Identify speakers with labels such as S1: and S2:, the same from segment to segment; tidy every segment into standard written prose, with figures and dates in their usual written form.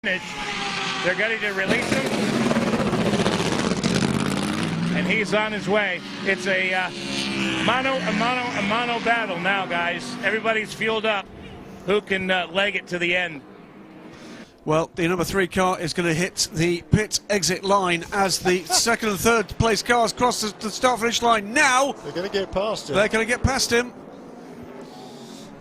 S1: They're ready to release him, and he's on his way. It's a mono battle now, guys. Everybody's fueled up. Who can leg it to the end?
S2: Well, the number 3 car is going to hit the pit exit line as the second and third place cars cross the start-finish line. Now
S3: they're going to get past him.
S2: They're going to get past him.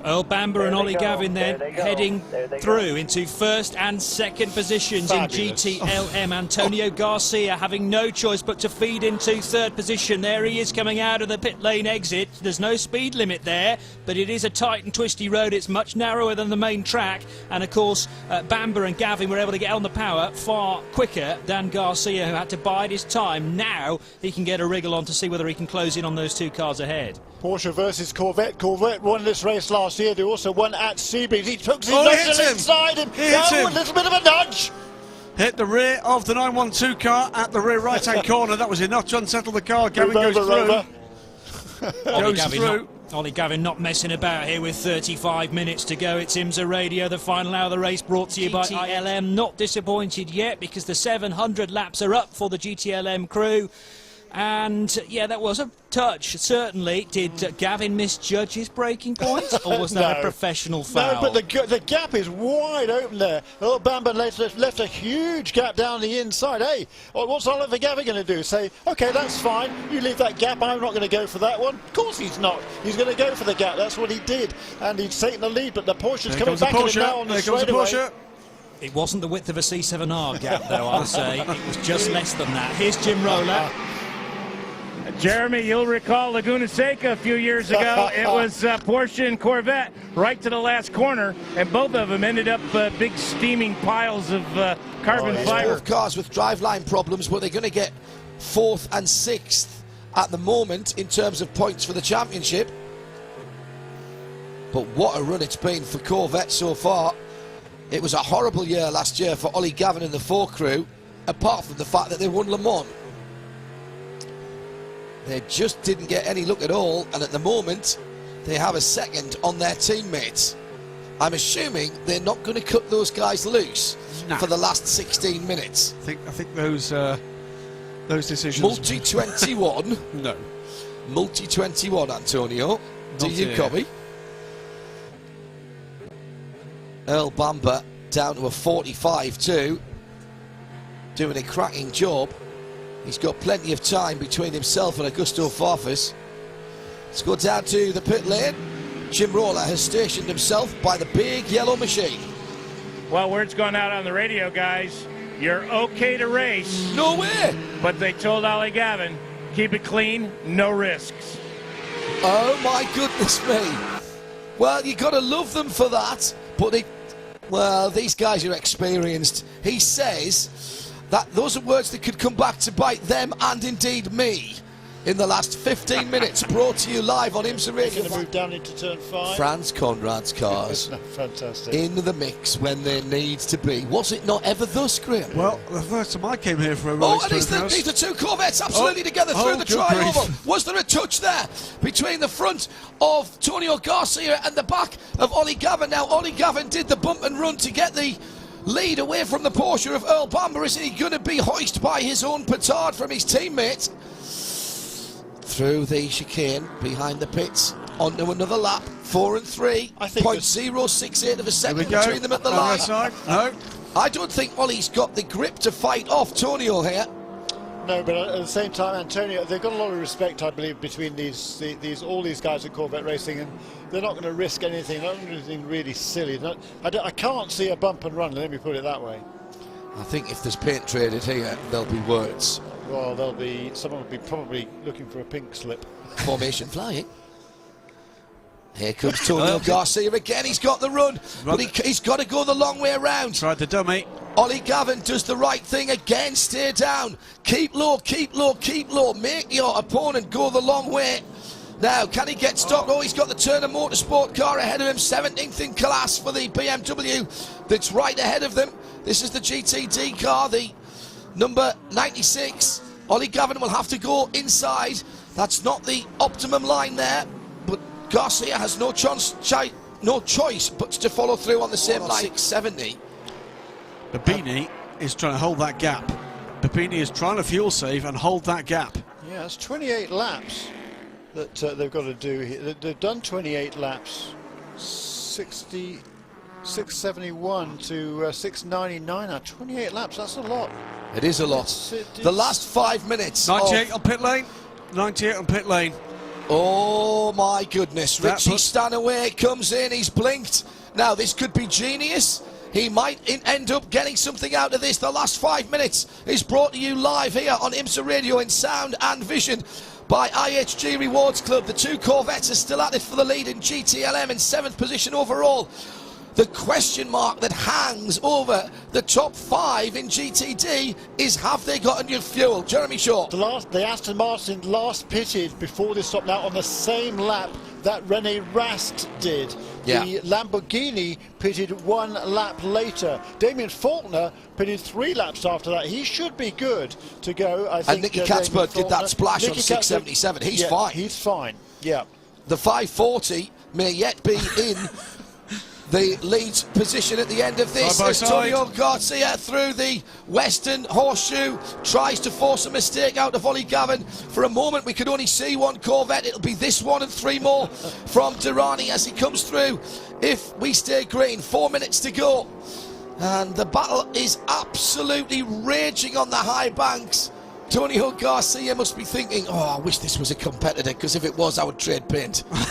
S4: Earl Bamber and Ollie Gavin then heading through into first and second positions. Fabulous. In GTLM. Antonio Garcia having no choice but to feed into third position. There he is coming out of the pit lane exit. There's no speed limit there, but it is a tight and twisty road. It's much narrower than the main track, and of course Bamber and Gavin were able to get on the power far quicker than Garcia, who had to bide his time. Now he can get a wriggle on to see whether he can close in on those 2 cars ahead.
S3: Porsche versus Corvette. Corvette won this race last year. They also won at Sebring. He took his inside him. A little bit of a nudge.
S2: Hit the rear of the 912 car at the rear right-hand corner. That was enough to unsettle the car. Gavin goes through.
S4: Ollie Gavin not messing about here with 35 minutes to go. It's IMSA Radio, the final hour of the race, brought to you by GTLM. Not disappointed yet because the 700 laps are up for the GTLM crew. And yeah, that was a touch, certainly. Did Gavin misjudge his braking points, or was that a professional foul?
S3: No, but the gap is wide open there. Earl Bamber left a huge gap down the inside. Hey, what's Oliver Gavin going to do? Say, OK, that's fine. You leave that gap. I'm not going to go for that one. Of course he's not. He's going to go for the gap. That's what he did. And he's taken the lead, but the Porsche's coming back at him now on the straightaway.
S4: It wasn't the width of a C7R gap, though, I'll say. It was just less than that. Here's Jim Roller.
S1: Jeremy, you'll recall Laguna Seca a few years ago. It was Porsche and Corvette right to the last corner, and both of them ended up big steaming piles of carbon fiber.
S5: Both cars with driveline problems, but they're going to get 4th and 6th at the moment in terms of points for the championship. But what a run it's been for Corvette so far. It was a horrible year last year for Ollie Gavin and the 4 crew, apart from the fact that they won Le Mans. They just didn't get any look at all, and at the moment they have a second on their teammates. I'm assuming they're not going to cut those guys loose for the last 16 minutes.
S2: I think those decisions.
S5: Multi-21.
S2: No.
S5: Multi-21, Antonio. Do you copy? Earl Bamber down to a 45-2, doing a cracking job. He's got plenty of time between himself and Augusto Farfus. Let's go down to the pit lane. Jim Roller has stationed himself by the big yellow machine.
S1: Well, word's gone out on the radio, guys. You're okay to race.
S5: No way!
S1: But they told Ollie Gavin, keep it clean, no risks.
S5: Oh my goodness me. Well, you got to love them for that. But well, these guys are experienced. He says that those are words that could come back to bite them and indeed me in the last 15 minutes. Brought to you live on IMSA Radio.
S3: Going to move down into turn 5.
S5: Franz Conrad's cars
S3: fantastic
S5: in the mix when there needs to be. Was it not ever thus, Graham?
S2: Well, the first time I came here for a race.
S5: And these are 2 Corvettes absolutely together through the tri-oval. Was there a touch there between the front of Antonio Garcia and the back of Ollie Gavin? Now, Ollie Gavin did the bump and run to get the lead away from the Porsche of Earl Bamber. Isn't he going to be hoisted by his own petard from his teammate? Through the chicane, behind the pits, onto another lap, 4 and 3, 0.068 of a second between them at the line.
S2: No.
S5: I don't think Ollie's got the grip to fight off Tonio here.
S3: No, but at the same time, Antonio, they've got a lot of respect, I believe, between all these guys at Corvette Racing, and they're not going to risk anything, not anything really silly. I can't see a bump and run, let me put it that way.
S5: I think if there's paint traded here, there'll be words.
S3: Well, someone will be probably looking for a pink slip.
S5: Formation flying. Here comes Antonio Garcia again. He's got the run, but he's got to go the long way around.
S2: Tried the dummy.
S5: Ollie Gavin does the right thing again. Stay down. Keep low, keep low, keep low. Make your opponent go the long way. Now, can he get stopped? Oh, he's got the Turner Motorsport car ahead of him. 17th in class for the BMW that's right ahead of them. This is the GTD car, the number 96. Ollie Gavin will have to go inside. That's not the optimum line there, but Garcia has no choice but to follow through on the same line. 670.
S2: Babini is trying to hold that gap. Babini is trying to fuel save and hold that gap.
S3: Yeah, it's 28 laps that they've got to do here. They've done 28 laps. 671 to 699 now. 28 laps, that's a lot.
S5: It is a lot. The last 5 minutes.
S2: 98 on pit lane. 98 on pit lane.
S5: Oh my goodness.
S2: That
S5: Richie Stanaway comes in, he's blinked. Now this could be genius. He might end up getting something out of this. The last 5 minutes is brought to you live here on IMSA Radio in sound and vision by IHG Rewards Club. The two Corvettes are still at it for the lead in GTLM in 7th position overall. The question mark that hangs over the top 5 in GTD is, have they got enough fuel? Jeremy Shaw.
S3: The Aston Martin last pitted before they stopped out on the same lap that René Rast did.
S5: Yeah.
S3: The Lamborghini pitted 1 lap later. Damien Faulkner pitted 3 laps after that. He should be good to go. I think.
S5: And Nicky Katzberg did that splash on 677. He's fine.
S3: He's fine. Yeah.
S5: The 540 may yet be in the lead position at the end of this.
S2: Side by
S5: Antonio
S2: side.
S5: Garcia through the Western Horseshoe tries to force a mistake out of Ollie Gavin. For a moment we could only see one Corvette. It'll be this one and 3 more from Durrani as he comes through. If we stay green, 4 minutes to go. And the battle is absolutely raging on the high banks. Antonio Garcia must be thinking, oh, I wish this was a competitor, because if it was, I would trade paint.
S2: Well,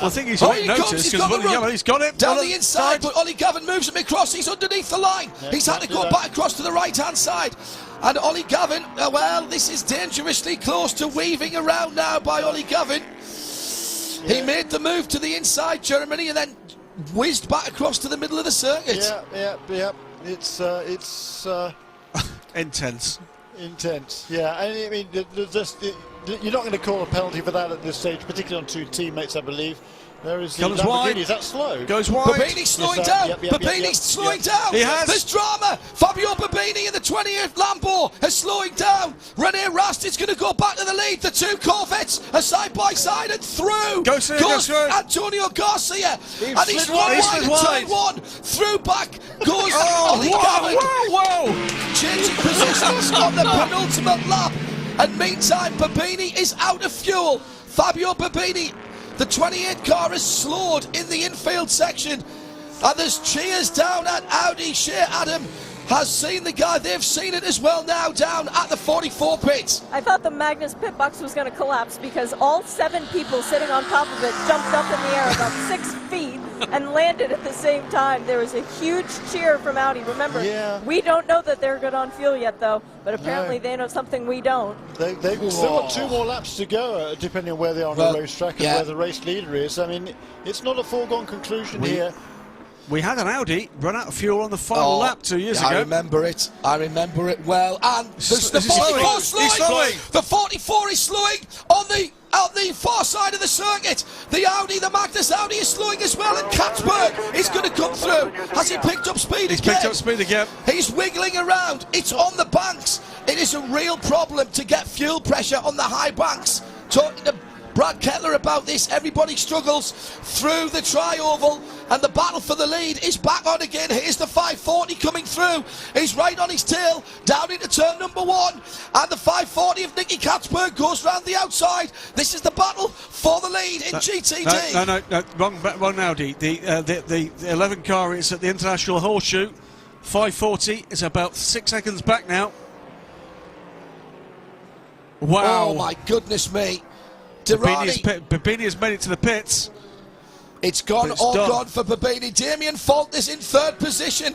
S2: I think he's
S5: He
S2: noticed
S5: comes,
S2: because he's got it
S5: down the inside, but Ollie Gavin moves him across. He's underneath the line.
S3: Yeah,
S5: he's had to go back across to the right-hand side. And Ollie Gavin, well, this is dangerously close to weaving around now by Ollie Gavin. Yeah. He made the move to the inside, Germany, and then whizzed back across to the middle of the circuit.
S3: Yeah. It's
S2: intense.
S3: Intense. Yeah, I mean, you're not going to call a penalty for that at this stage, particularly on 2 teammates, I believe. There is the
S2: Comes wide.
S3: Lamborghini. Is that slow?
S2: Goes wide.
S5: Babini's slowing down. Babini's slowing down.
S2: He has.
S5: There's drama. Fabio Babini in the 20th Lambo is slowing down. René Rast is going to go back to the lead. The 2 Corvettes are side by side and through.
S2: Goes
S5: Antonio Garcia. And he's
S3: slid
S5: wide
S3: wide.
S5: in turn 1. Through back goes Ollie Gavin.
S2: Whoa!
S5: Changing positions on the penultimate lap. And meantime, Babini is out of fuel. Fabio Babini, the 28 car, is slowed in the infield section. And there's cheers down at Audi. Shea Adam has seen the guy. They've seen it as well now down at the 44 pit.
S6: I thought the Magnus pit box was going to collapse because all 7 people sitting on top of it jumped up in the air about 6 feet and landed at the same time. There was a huge cheer from Audi. Remember, we don't know that they're good on fuel yet, though, but apparently they know something we don't.
S3: They've still got 2 more laps to go, depending on where they are on the racetrack and where the race leader is. I mean, it's not a foregone conclusion here.
S2: We had an Audi run out of fuel on the final lap 2 years ago.
S5: I remember it. I remember it well. And the 44 slowing. The 44 is slowing on the far side of the circuit. The Audi, the Magnus Audi, is slowing as well, and Katzberg is going to come through. Has he picked up speed again?
S2: He's picked up speed again.
S5: He's wiggling around. It's on the banks. It is a real problem to get fuel pressure on the high banks. Talking to Brad Kettler about this, everybody struggles through the tri-oval, and the battle for the lead is back on again. Here's the 540 coming through. He's right on his tail, down into turn number 1, and the 540 of Nicky Katzberg goes round the outside. This is the battle for the lead in GTD.
S2: No, wrong Audi. The 11 car is at the International Horseshoe. 540 is about 6 seconds back now. Wow.
S5: Oh my goodness me.
S2: Babini has made it to the pits.
S5: It's gone, gone for Babini. Damien Fault is in 3rd position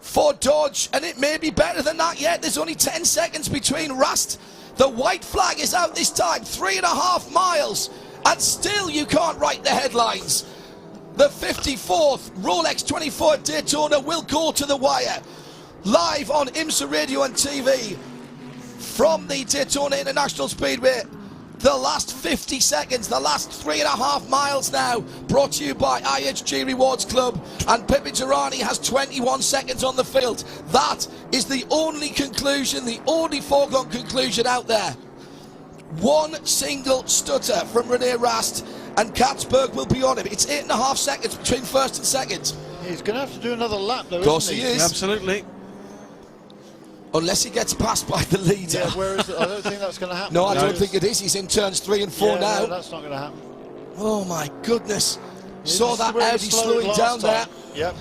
S5: for Dodge, and it may be better than that yet. There's only 10 seconds between Rast. The white flag is out this time, 3.5 miles, and still you can't write the headlines. The 54th Rolex 24 Daytona will go to the wire. Live on IMSA Radio and TV from the Daytona International Speedway. The last 50 seconds, the last 3.5 miles now, brought to you by IHG Rewards Club, and Pipi Durrani has 21 seconds on the field. That is the only conclusion, the only foregone conclusion out there. 1 single stutter from René Rast, and Katzberg will be on him. It's 8.5 seconds between 1st and 2nd.
S3: He's going to have to do another lap, though,
S5: Of course
S3: isn't
S5: he is.
S2: Absolutely.
S5: Unless he gets passed by the leader.
S3: Yeah, where is it? I don't think that's going to happen.
S5: No, I don't think it is. He's in turns 3 and 4 now.
S3: No, that's not going to happen.
S5: Oh my goodness. Saw
S3: This is
S5: that
S3: where he
S5: Audi
S3: slowed
S5: slowing down
S3: last
S5: there.
S3: time. Yep.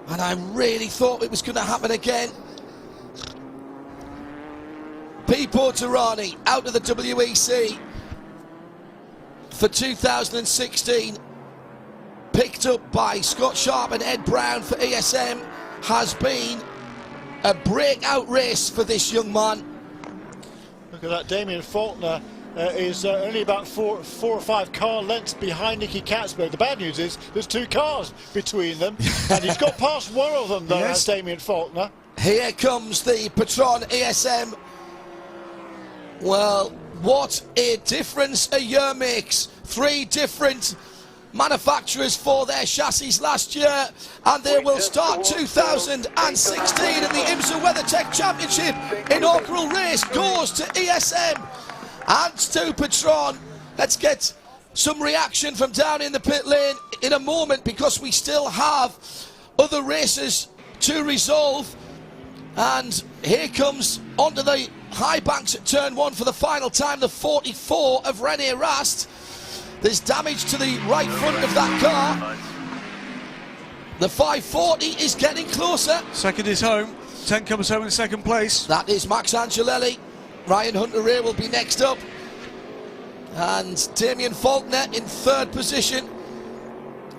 S5: And I really thought it was going to happen again. Pipo Tirani out of the WEC for 2016. Picked up by Scott Sharp and Ed Brown for ESM. Has been a breakout race for this young man.
S3: Look at that. Damien Faulkner is only about four or five car lengths behind Nicky Catsburg. The bad news is there's 2 cars between them, and he's got past one of them, though,
S2: Yes.
S3: as Damien Faulkner.
S5: Here comes the Patron ESM. Well, what a difference a year makes. 3 different manufacturers for their chassis last year, and they will start 2016 in the IMSA WeatherTech Championship. Inaugural race goes to ESM and to Patron. Let's get some reaction from down in the pit lane in a moment, because we still have other races to resolve. And here comes onto the high banks at turn 1 for the final time, the 44 of Rene Rast. There's damage to the right front of that car. The 540 is getting closer.
S2: Second is home. 10 comes home in second place.
S5: That is Max Angelelli. Ryan Hunter-Reay will be next up. And Damien Faulkner in third position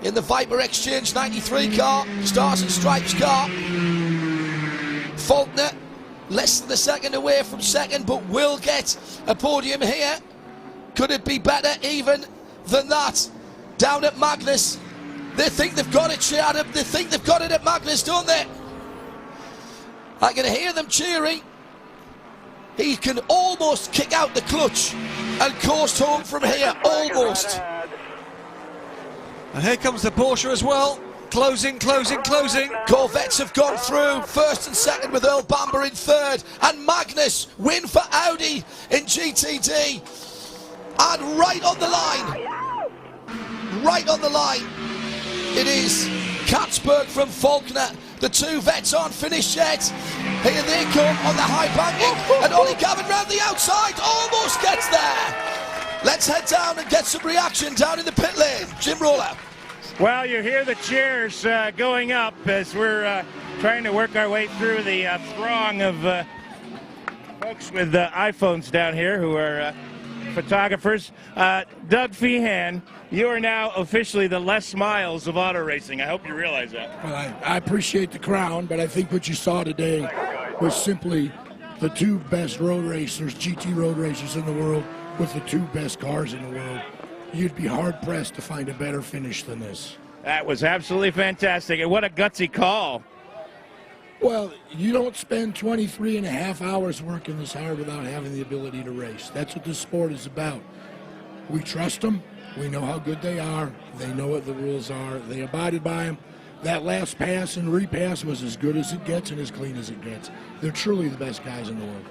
S5: in the Viper Exchange 93 car, Stars and Stripes car. Faulkner less than a second away from second, but will get a podium here. Could it be better even than that? Down at Magnus, they think they've got it, Adam. They think they've got it at Magnus, don't they? I can hear them cheering. He can almost kick out the clutch and coast home from here, almost.
S2: And here comes the Porsche as well. Closing, closing, closing.
S5: Corvettes have gone through, first and second with Earl Bamber in third. And Magnus win for Audi in GTD. And right on the line, it is Catsburg from Faulkner. The 2 vets aren't finished yet. Here they come on the high banking, and Ollie Gavin round the outside, almost gets there. Let's head down and get some reaction down in the pit lane. Jim Roller.
S1: Well, you hear the cheers going up as we're trying to work our way through the throng of folks with iPhones down here who are photographers. Doug Feehan, you are now officially the Les Miles of auto racing. I hope you realize that.
S7: Well, I appreciate the crown, but I think what you saw today was simply the 2 best road racers, GT road racers in the world, with the 2 best cars in the world. You'd be hard-pressed to find a better finish than this.
S1: That was absolutely fantastic, and what a gutsy call.
S7: Well, you don't spend 23 and a half hours working this hard without having the ability to race. That's what this sport is about. We trust them. We know how good they are. They know what the rules are. They abided by them. That last pass and repass was as good as it gets and as clean as it gets. They're truly the best guys in the world.